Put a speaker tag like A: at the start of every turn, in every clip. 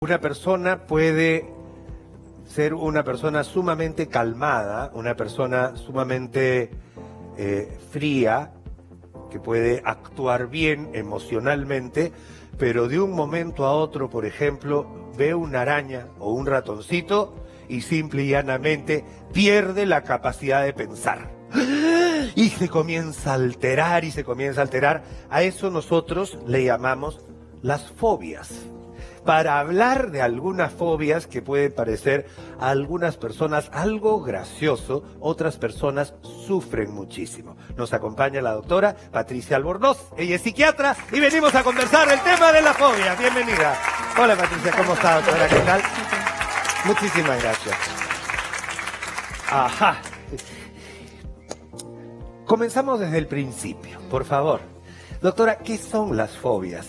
A: Una persona puede ser una persona sumamente calmada, una persona sumamente fría, que puede actuar bien emocionalmente, pero de un momento a otro, por ejemplo, ve una araña o un ratoncito y simple y llanamente pierde la capacidad de pensar. Y se comienza a alterar y se comienza a alterar. A eso nosotros le llamamos las fobias. Para hablar de algunas fobias que pueden parecer a algunas personas algo gracioso, otras personas sufren muchísimo. Nos acompaña la doctora Patricia Albornoz, ella es psiquiatra y venimos a conversar el tema de la fobia. Bienvenida. Hola Patricia, ¿cómo está, doctora? ¿Qué tal? Muchísimas gracias. Ajá. Comenzamos desde el principio, por favor. Doctora, ¿qué son las fobias?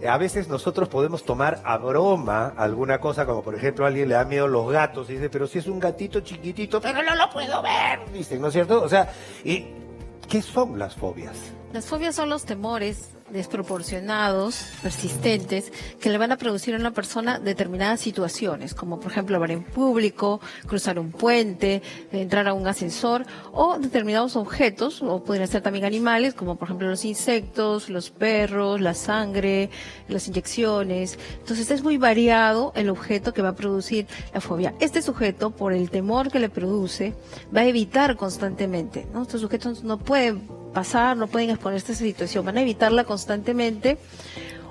A: A veces nosotros podemos tomar a broma alguna cosa, como por ejemplo a alguien le da miedo los gatos y dice, pero si es un gatito chiquitito, pero no lo puedo ver, dicen, ¿no es cierto? O sea, ¿qué son las fobias?
B: Las fobias son los temores desproporcionados, persistentes, que le van a producir a una persona determinadas situaciones, como por ejemplo hablar en público, cruzar un puente, entrar a un ascensor, o determinados objetos, o podrían ser también animales, como por ejemplo los insectos, los perros, la sangre, las inyecciones. Entonces es muy variado el objeto que va a producir la fobia. Este sujeto, por el temor que le produce, va a evitar constantemente, ¿no? Estos sujetos no pueden pasar, no pueden exponerse a esa situación, van a evitarla constantemente,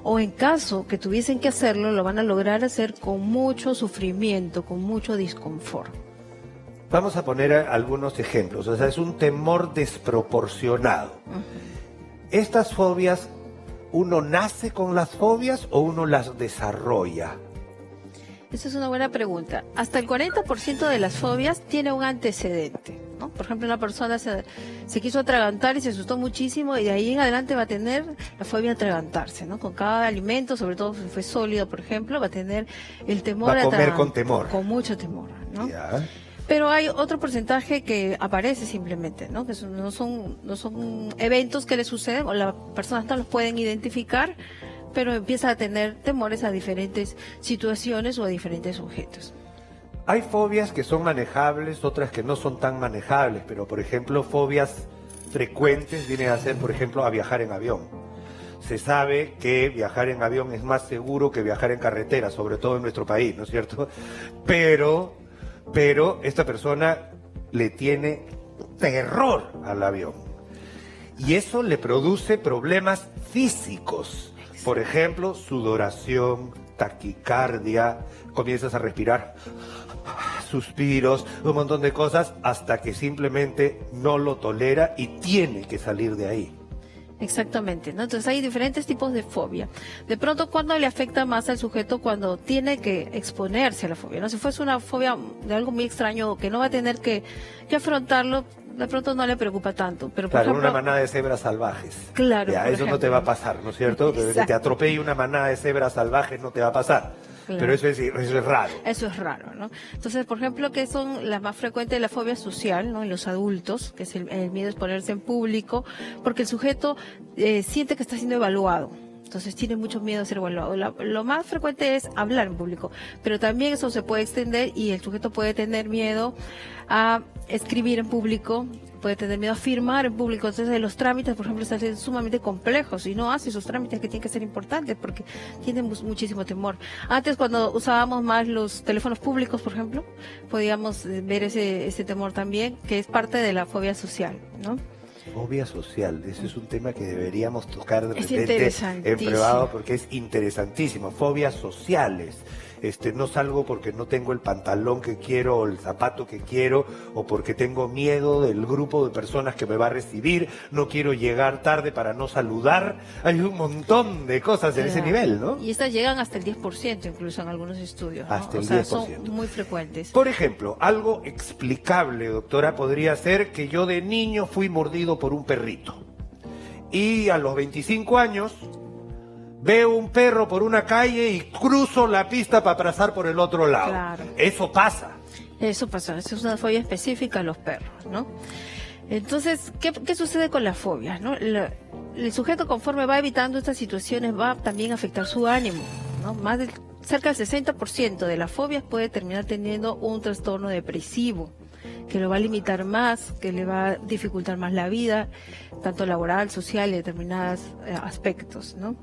B: o en caso que tuviesen que hacerlo, lo van a lograr hacer con mucho sufrimiento, con mucho disconfort.
A: Vamos a poner algunos ejemplos, o sea, es un temor desproporcionado. Estas fobias, ¿uno nace con las fobias o uno las desarrolla?
B: Esa es una buena pregunta. Hasta el 40% de las fobias tiene un antecedente, ¿no? Por ejemplo, una persona se quiso atragantar y se asustó muchísimo y de ahí en adelante va a tener la fobia a atragantarse, ¿no? Con cada alimento, sobre todo si fue sólido, por ejemplo, va a tener el temor
A: a comer con temor.
B: Con mucho temor, ¿no?
A: Ya.
B: Pero hay otro porcentaje que aparece simplemente, ¿no? Que no son eventos que le suceden o las personas no los pueden identificar, pero empieza a tener temores a diferentes situaciones o a diferentes objetos.
A: Hay fobias que son manejables, otras que no son tan manejables, pero por ejemplo fobias frecuentes vienen a ser, por ejemplo, a viajar en avión. Se sabe que viajar en avión es más seguro que viajar en carretera, sobre todo en nuestro país, ¿no es cierto? Pero esta persona le tiene terror al avión. Y eso le produce problemas físicos. Por ejemplo, sudoración, taquicardia, comienzas a respirar, suspiros, un montón de cosas, hasta que simplemente no lo tolera y tiene que salir de ahí.
B: Exactamente, ¿no? Entonces hay diferentes tipos de fobia. De pronto, ¿cuándo le afecta más al sujeto? Cuando tiene que exponerse a la fobia, ¿no? Si fuese una fobia de algo muy extraño que no va a tener que afrontarlo, de pronto no le preocupa tanto. Pero, por ejemplo,
A: una manada de cebras salvajes.
B: Claro.
A: Ya, eso no te va a pasar, ¿no es cierto? Que te atropelle una manada de cebras salvajes no te va a pasar. Claro. Pero eso es raro.
B: Eso es raro, ¿no? Entonces, por ejemplo, que son las más frecuentes, la fobia social, ¿no? En los adultos, que es el miedo a exponerse en público, porque el sujeto siente que está siendo evaluado. Entonces tiene mucho miedo a ser evaluado. Lo más frecuente es hablar en público, pero también eso se puede extender y el sujeto puede tener miedo a escribir en público, puede tener miedo a firmar en público. Entonces los trámites, por ejemplo, están sumamente complejos y no hace esos trámites que tienen que ser importantes porque tienen muchísimo temor. Antes, cuando usábamos más los teléfonos públicos, por ejemplo, podíamos ver ese temor también, que es parte de la fobia social, ¿no?
A: Fobia social, ese es un tema que deberíamos tocar de repente en privado porque es interesantísimo. Fobias sociales. No salgo porque no tengo el pantalón que quiero o el zapato que quiero o porque tengo miedo del grupo de personas que me va a recibir, no quiero llegar tarde para no saludar. Hay un montón de cosas en ese nivel, ¿no?
B: Y estas llegan hasta el 10% incluso en algunos estudios, ¿no?
A: Hasta el 10%.
B: Son muy frecuentes.
A: Por ejemplo, algo explicable, doctora, podría ser que yo de niño fui mordido por un perrito y a los 25 años veo un perro por una calle y cruzo la pista para pasar por el otro lado.
B: Claro.
A: Eso pasa.
B: Eso pasa, eso es una fobia específica a los perros, ¿no? Entonces, ¿qué sucede con las fobias, no? El sujeto, conforme va evitando estas situaciones, va también a afectar su ánimo, ¿no? Más del cerca del 60% de las fobias puede terminar teniendo un trastorno depresivo, que lo va a limitar más, que le va a dificultar más la vida, tanto laboral, social y determinados aspectos, ¿no?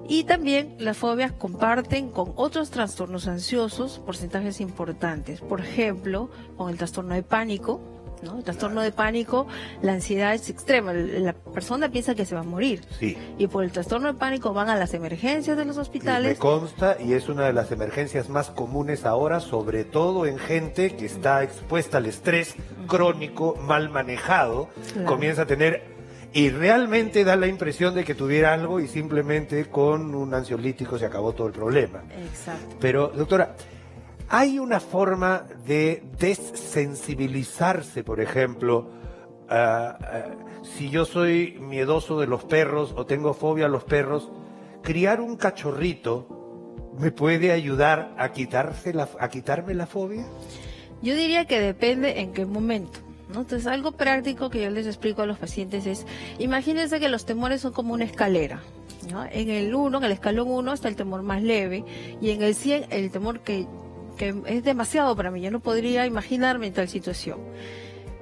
B: Y también las fobias comparten con otros trastornos ansiosos porcentajes importantes. Por ejemplo, con el trastorno de pánico, ¿no? El trastorno de pánico, la ansiedad es extrema. La persona piensa que se va a morir.
A: Sí.
B: Y por el trastorno de pánico van a las emergencias de los hospitales.
A: Me consta, y es una de las emergencias más comunes ahora, sobre todo en gente que está expuesta al estrés crónico, mal manejado,
B: Claro.
A: comienza a tener... Y realmente da la impresión de que tuviera algo y simplemente con un ansiolítico se acabó todo el problema.
B: Exacto.
A: Pero, doctora, ¿hay una forma de desensibilizarse, por ejemplo, si yo soy miedoso de los perros o tengo fobia a los perros, criar un cachorrito me puede ayudar a quitarme la fobia?
B: Yo diría que depende en qué momento, ¿no? Entonces, algo práctico que yo les explico a los pacientes es, imagínense que los temores son como una escalera, ¿no? En el escalón 1 está el temor más leve, y en el 100 el temor que es demasiado para mí, yo no podría imaginarme en tal situación.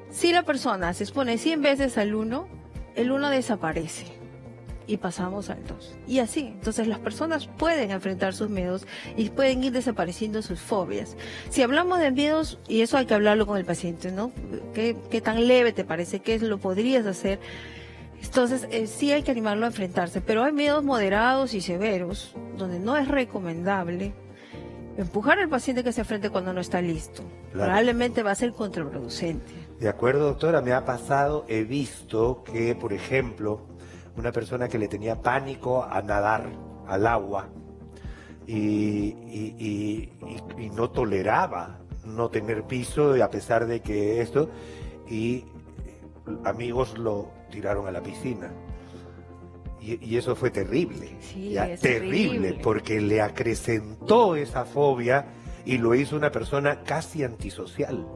B: Si la persona se expone 100 veces al 1, el 1 desaparece y pasamos al 2. Y así, entonces las personas pueden enfrentar sus miedos y pueden ir desapareciendo sus fobias. Si hablamos de miedos, y eso hay que hablarlo con el paciente, ¿no? ¿Qué tan leve te parece? ¿Qué lo podrías hacer? Entonces, sí hay que animarlo a enfrentarse, pero hay miedos moderados y severos, donde no es recomendable empujar al paciente que se enfrente cuando no está listo.
A: Claro.
B: Probablemente va a ser contraproducente.
A: De acuerdo, doctora, me ha pasado, he visto que, por ejemplo, una persona que le tenía pánico a nadar al agua y no toleraba no tener piso, y a pesar de que esto, y amigos lo tiraron a la piscina. Y eso fue terrible,
B: Sí,
A: ya,
B: es
A: terrible,
B: terrible.
A: porque le acrecentó esa fobia y lo hizo una persona casi antisocial.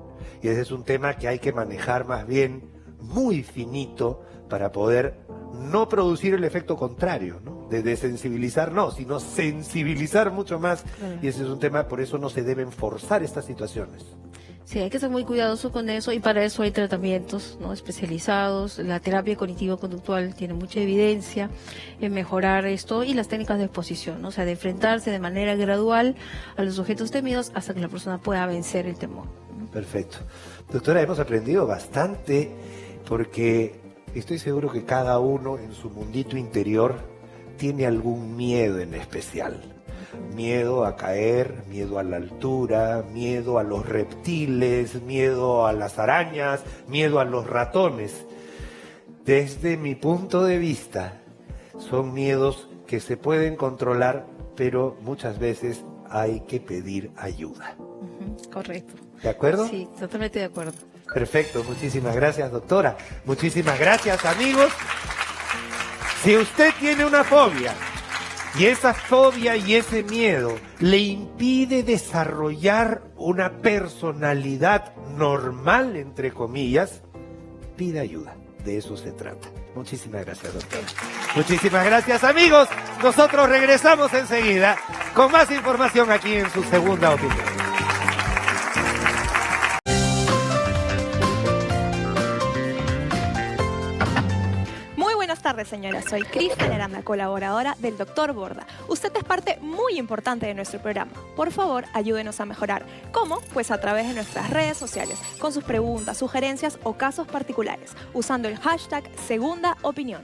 A: Y ese es un tema que hay que manejar más bien muy finito para poder no producir el efecto contrario, ¿no? De desensibilizar, no, sino sensibilizar mucho más.
B: Claro.
A: Y ese es un tema, por eso no se deben forzar estas situaciones.
B: Sí, hay que ser muy cuidadoso con eso, y para eso hay tratamientos, ¿no?, especializados. La terapia cognitivo-conductual tiene mucha evidencia en mejorar esto, y las técnicas de exposición, ¿no? O sea, de enfrentarse de manera gradual a los objetos temidos hasta que la persona pueda vencer el temor.
A: Perfecto. Doctora, hemos aprendido bastante, porque estoy seguro que cada uno en su mundito interior tiene algún miedo en especial. Miedo a caer, miedo a la altura, miedo a los reptiles, miedo a las arañas, miedo a los ratones. Desde mi punto de vista, son miedos que se pueden controlar, pero muchas veces hay que pedir ayuda.
B: Correcto.
A: ¿De acuerdo?
B: Sí, totalmente de acuerdo.
A: Perfecto, muchísimas gracias, doctora. Muchísimas gracias, amigos. Si usted tiene una fobia y esa fobia y ese miedo le impide desarrollar una personalidad normal, entre comillas, pida ayuda. De eso se trata. Muchísimas gracias, doctora. Muchísimas gracias, amigos. Nosotros regresamos enseguida con más información aquí en Su Segunda Opinión.
C: Buenas tardes, señora. Soy Cristian Aranda, colaboradora del Dr. Borda. Usted es parte muy importante de nuestro programa. Por favor, ayúdenos a mejorar. ¿Cómo? Pues a través de nuestras redes sociales, con sus preguntas, sugerencias o casos particulares, usando el hashtag Segunda Opinión.